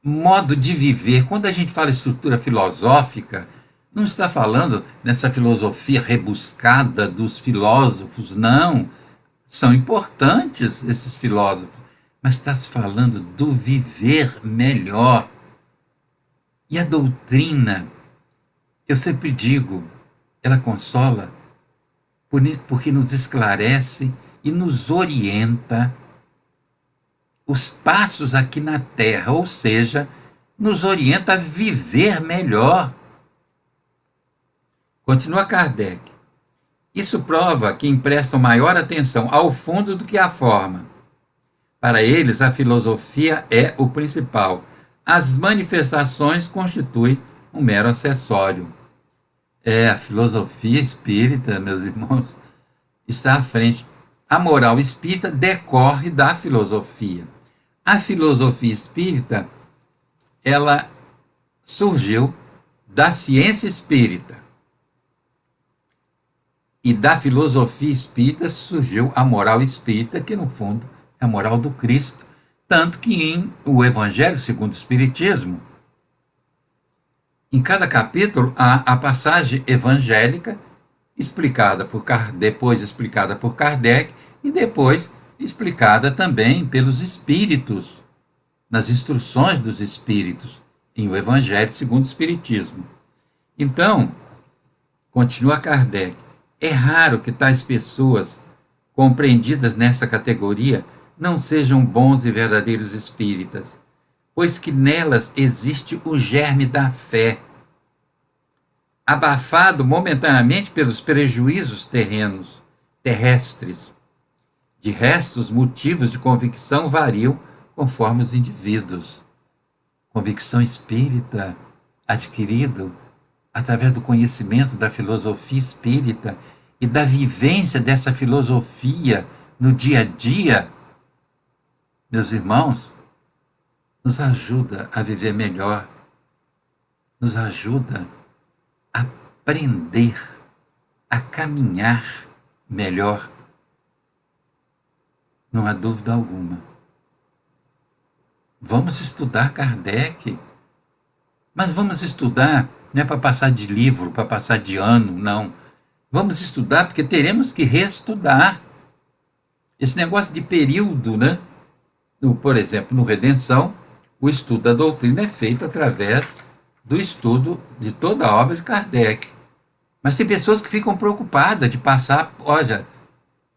modo de viver. Quando a gente fala estrutura filosófica, não está falando nessa filosofia rebuscada dos filósofos, não. São importantes esses filósofos, mas está se falando do viver melhor. E a doutrina, eu sempre digo, ela consola porque nos esclarece e nos orienta os passos aqui na Terra, ou seja, nos orienta a viver melhor. Continua Kardec. Isso prova que emprestam maior atenção ao fundo do que à forma. Para eles, a filosofia é o principal. As manifestações constituem um mero acessório. A filosofia espírita, meus irmãos, está à frente. A moral espírita decorre da filosofia. A filosofia espírita, ela surgiu da ciência espírita. E da filosofia espírita surgiu a moral espírita, que no fundo é a moral do Cristo. Tanto que em o Evangelho segundo o Espiritismo, em cada capítulo há a passagem evangélica depois explicada por Kardec e depois explicada também pelos Espíritos, nas instruções dos Espíritos, em o Evangelho segundo o Espiritismo. Então, continua Kardec, é raro que tais pessoas, compreendidas nessa categoria, não sejam bons e verdadeiros espíritas, pois que nelas existe o germe da fé, abafado momentaneamente pelos prejuízos terrestres. De resto, os motivos de convicção variam conforme os indivíduos. Convicção espírita adquirido através do conhecimento da filosofia espírita e da vivência dessa filosofia no dia a dia, meus irmãos, nos ajuda a viver melhor, nos ajuda a aprender, a caminhar melhor. Não há dúvida alguma. Vamos estudar Kardec, mas vamos estudar não é para passar de livro, para passar de ano, não. Vamos estudar porque teremos que reestudar. Esse negócio de período, né? Por exemplo, no Redenção, o estudo da doutrina é feito através do estudo de toda a obra de Kardec. Mas tem pessoas que ficam preocupadas de passar, olha,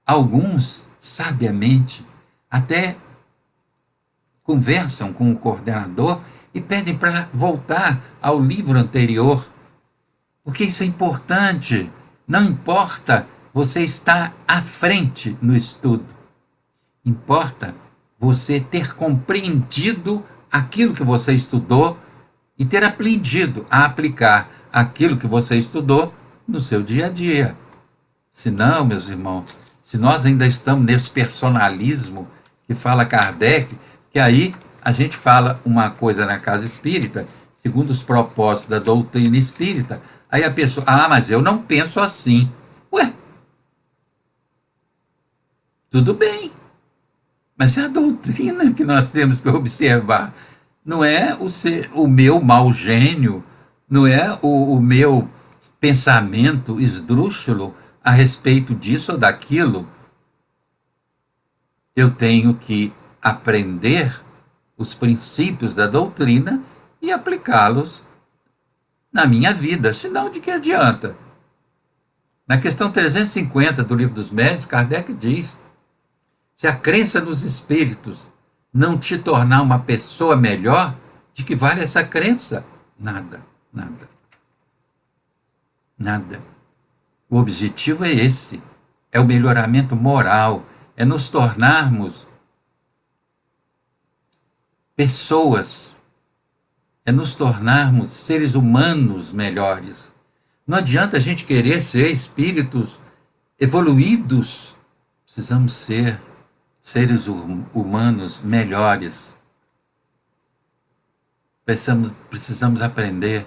alguns, sabiamente, até conversam com o coordenador e pedem para voltar ao livro anterior, porque isso é importante. Não importa você estar à frente no estudo, importa você ter compreendido aquilo que você estudou e ter aprendido a aplicar aquilo que você estudou no seu dia a dia. Senão, meus irmãos, se nós ainda estamos nesse personalismo que fala Kardec, que aí a gente fala uma coisa na casa espírita, segundo os propósitos da doutrina espírita, aí a pessoa, mas eu não penso assim. Ué, tudo bem, mas é a doutrina que nós temos que observar. Não é o meu mau gênio, não é o meu pensamento esdrúxulo a respeito disso ou daquilo. Eu tenho que aprender os princípios da doutrina e aplicá-los na minha vida, senão de que adianta? Na questão 350 do Livro dos Médiuns, Kardec diz: se a crença nos espíritos não te tornar uma pessoa melhor, de que vale essa crença? Nada, nada. Nada. O objetivo é esse, é o melhoramento moral, é nos tornarmos pessoas, é nos tornarmos seres humanos melhores. Não adianta a gente querer ser espíritos evoluídos, precisamos ser seres humanos melhores. Precisamos aprender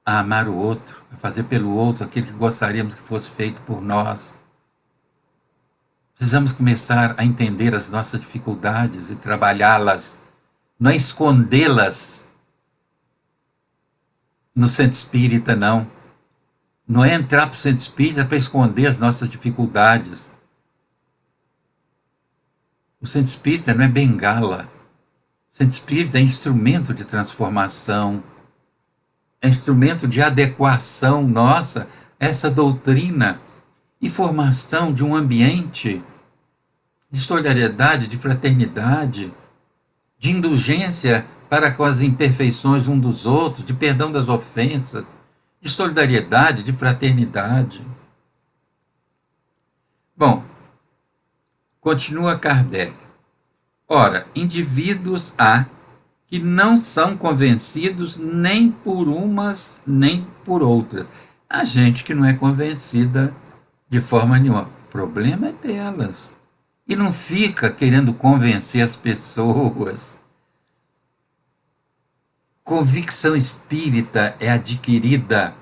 a amar o outro, a fazer pelo outro aquilo que gostaríamos que fosse feito por nós. Precisamos começar a entender as nossas dificuldades e trabalhá-las, não é escondê-las no centro espírita, não. Não é entrar para o centro espírita para esconder as nossas dificuldades. O centro espírita não é bengala. O centro espírita é instrumento de transformação, é instrumento de adequação nossa a essa doutrina e formação de um ambiente de solidariedade, de fraternidade, de indulgência para com as imperfeições um dos outros, de perdão das ofensas, de solidariedade, de fraternidade. Bom, continua Kardec. Ora, indivíduos há que não são convencidos nem por umas nem por outras. Há gente que não é convencida de forma nenhuma. O problema é delas. E não fica querendo convencer as pessoas. Convicção espírita é adquirida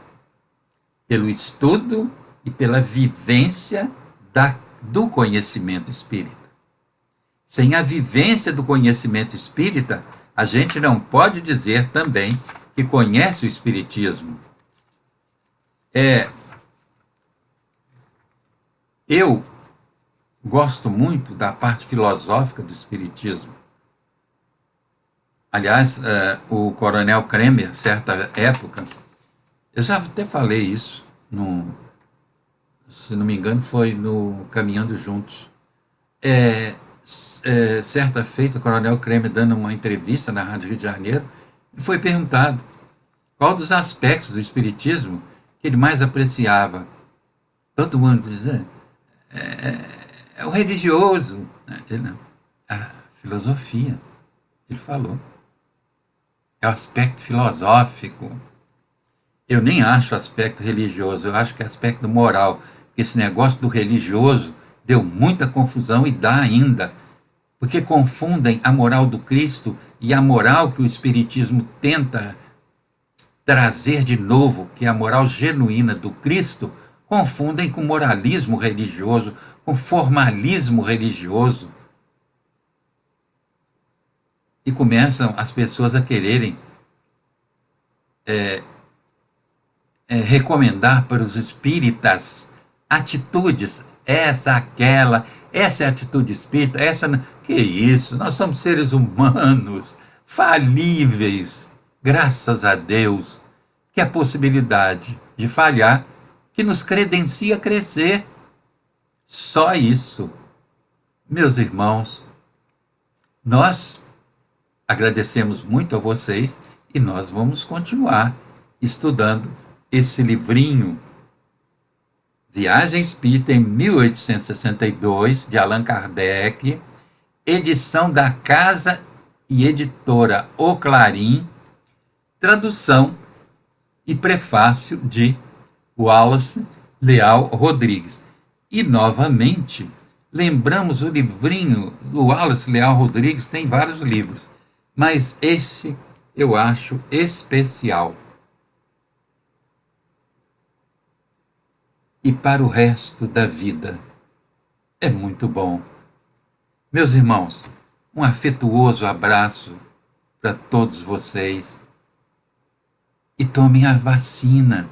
pelo estudo e pela vivência do conhecimento espírita. Sem a vivência do conhecimento espírita, a gente não pode dizer também que conhece o espiritismo. Eu gosto muito da parte filosófica do espiritismo. Aliás, o Coronel Kremer, certa época, eu já até falei isso, se não me engano, foi no Caminhando Juntos. Certa feita, o Coronel Kremer dando uma entrevista na Rádio Rio de Janeiro, e foi perguntado qual dos aspectos do espiritismo que ele mais apreciava. Todo mundo dizia, é o religioso. Ele não, a filosofia, ele falou. É o aspecto filosófico. Eu nem acho aspecto religioso, eu acho que é aspecto moral. Porque esse negócio do religioso deu muita confusão e dá ainda. Porque confundem a moral do Cristo e a moral que o Espiritismo tenta trazer de novo, que é a moral genuína do Cristo, confundem com moralismo religioso, com formalismo religioso. E começam as pessoas a quererem recomendar para os espíritas atitudes, essa é a atitude espírita, essa não. Que isso, nós somos seres humanos, falíveis, graças a Deus, que a possibilidade de falhar, que nos credencia a crescer. Só isso. Meus irmãos, nós agradecemos muito a vocês e nós vamos continuar estudando esse livrinho, Viagem Espírita em 1862, de Allan Kardec, edição da Casa e Editora O Clarim, tradução e prefácio de Wallace Leal Rodrigues. E, novamente, lembramos o livrinho do Wallace Leal Rodrigues, tem vários livros, mas esse eu acho especial. E para o resto da vida é muito bom. Meus irmãos, um afetuoso abraço para todos vocês. E tomem a vacina.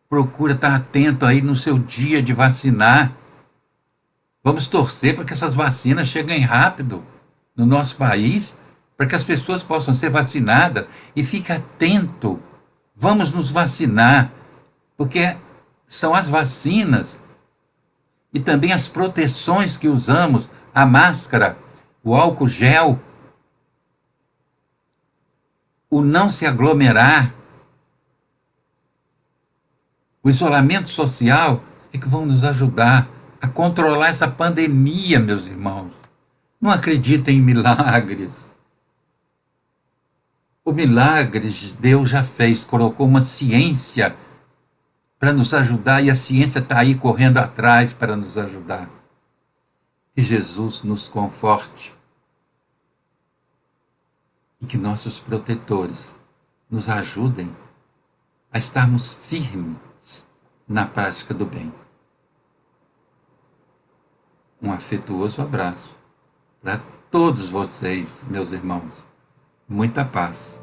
Procura estar atento aí no seu dia de vacinar. Vamos torcer para que essas vacinas cheguem rápido no nosso país, para que as pessoas possam ser vacinadas. E fique atento. Vamos nos vacinar, porque são as vacinas e também as proteções que usamos, a máscara, o álcool gel, o não se aglomerar, o isolamento social é que vão nos ajudar a controlar essa pandemia, meus irmãos. Não acreditem em milagres. O milagre Deus já fez, colocou uma ciência para nos ajudar, e a ciência está aí correndo atrás para nos ajudar. Que Jesus nos conforte e que nossos protetores nos ajudem a estarmos firmes na prática do bem. Um afetuoso abraço para todos vocês, meus irmãos. Muita paz.